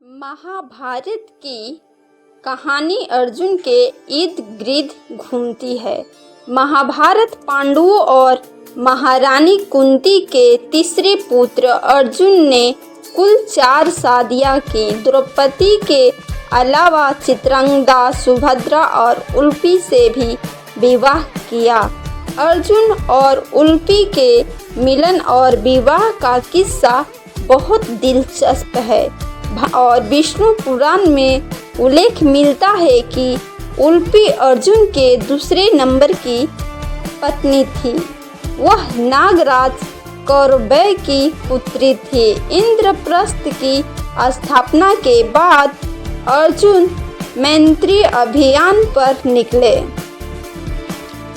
महाभारत की कहानी अर्जुन के इर्द गिर्द घूमती है। महाभारत पांडवों और महारानी कुंती के तीसरे पुत्र अर्जुन ने कुल 4 शादियां की। द्रौपदी के अलावा चित्रांगदा, सुभद्रा और उलूपी से भी विवाह किया। अर्जुन और उलूपी के मिलन और विवाह का किस्सा बहुत दिलचस्प है और विष्णु पुराण में उल्लेख मिलता है कि उलूपी अर्जुन के दूसरे नंबर की पत्नी थी। वह नागराज कौरव की पुत्री थी। इंद्रप्रस्थ की स्थापना के बाद अर्जुन मैत्री अभियान पर निकले।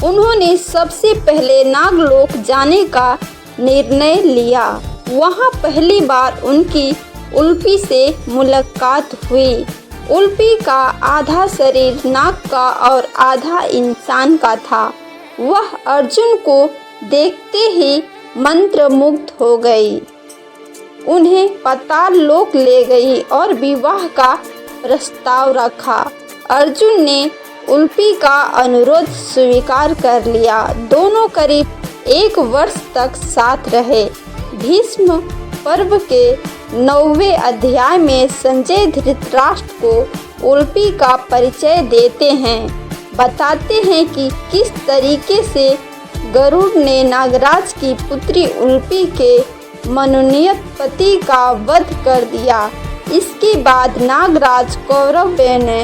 उन्होंने सबसे पहले नागलोक जाने का निर्णय लिया। वहां पहली बार उनकी उलूपी से मुलाकात हुई। उलूपी का आधा शरीर नाग का और आधा इंसान का था। वह अर्जुन को देखते ही मंत्रमुग्ध हो गई, उन्हें पाताल लोक ले गई और विवाह का प्रस्ताव रखा। अर्जुन ने उलूपी का अनुरोध स्वीकार कर लिया। दोनों करीब 1 वर्ष तक साथ रहे। भीष्म पर्व के 9वें अध्याय में संजय धृतराष्ट्र को उलूपी का परिचय देते हैं, बताते हैं कि किस तरीके से गरुड़ ने नागराज की पुत्री उलूपी के मनोनीत पति का वध कर दिया। इसके बाद नागराज कौरव ने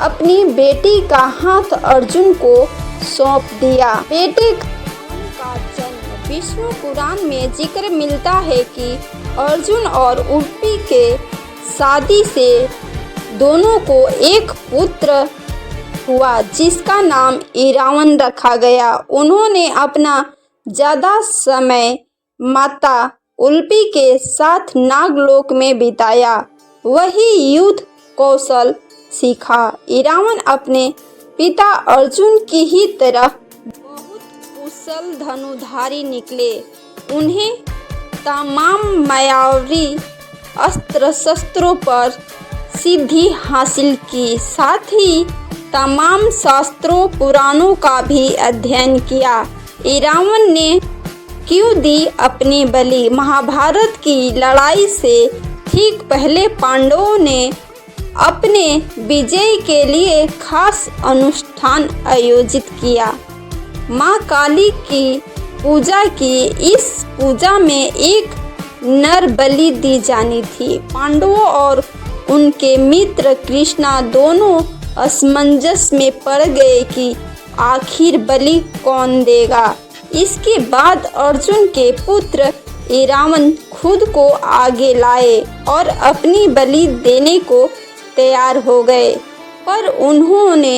अपनी बेटी का हाथ अर्जुन को सौंप दिया। बेटे का जन्म विष्णु पुराण में जिक्र मिलता है कि अर्जुन और उलूपी के शादी से दोनों को एक पुत्र हुआ जिसका नाम इरावन रखा गया। उन्होंने अपना ज़्यादा समय माता उलूपी के साथ नागलोक में बिताया, वही युद्ध कौशल सीखा। इरावन अपने पिता अर्जुन की ही तरह बहुत कुशल धनुधारी निकले। उन्हें तमाम मायावी अस्त्र शस्त्रों पर सिद्धि हासिल की, साथ ही तमाम शास्त्रों पुराणों का भी अध्ययन किया। इरावन ने क्यों दी अपनी बलि? महाभारत की लड़ाई से ठीक पहले पांडवों ने अपने विजय के लिए खास अनुष्ठान आयोजित किया। माँ काली की पूजा की। इस पूजा में एक नर बलि दी जानी थी। पांडवों और उनके मित्र कृष्णा दोनों असमंजस में पड़ गए कि आखिर बलि कौन देगा। इसके बाद अर्जुन के पुत्र इरावन खुद को आगे लाए और अपनी बलि देने को तैयार हो गए, पर उन्होंने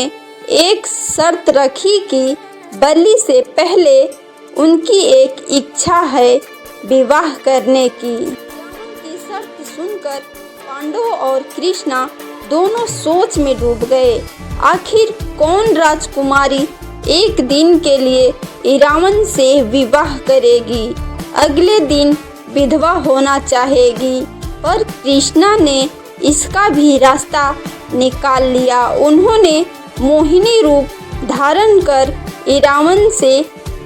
एक शर्त रखी कि बलि से पहले उनकी एक इच्छा है विवाह करने की। की शर्त सुनकर पांडव और कृष्णा दोनों सोच में डूब गए। आखिर कौन राजकुमारी एक दिन के लिए इरावन से विवाह करेगी, अगले दिन विधवा होना चाहेगी? पर कृष्णा ने इसका भी रास्ता निकाल लिया। उन्होंने मोहिनी रूप धारण कर इरावन से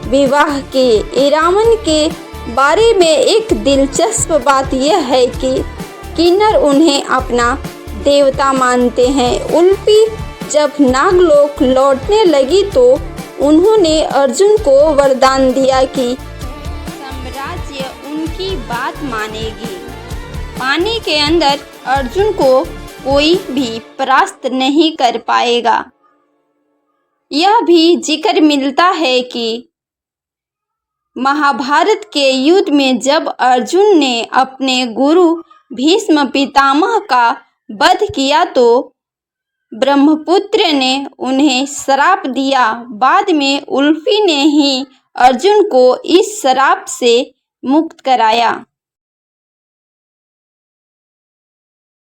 विवाह की। इरावन के बारे में एक दिलचस्प बात यह है कि किन्नर उन्हें अपना देवता मानते हैं। उलूपी जब नागलोक लौटने लगी तो उन्होंने अर्जुन को वरदान दिया कि साम्राज्य उनकी बात मानेगी। पानी के अंदर अर्जुन को कोई भी परास्त नहीं कर पाएगा। यह भी जिक्र मिलता है कि महाभारत के युद्ध में जब अर्जुन ने अपने गुरु भीष्म पितामह का वध किया तो ब्रह्मपुत्र ने उन्हें श्राप दिया। बाद में उलूपी ने ही अर्जुन को इस श्राप से मुक्त कराया।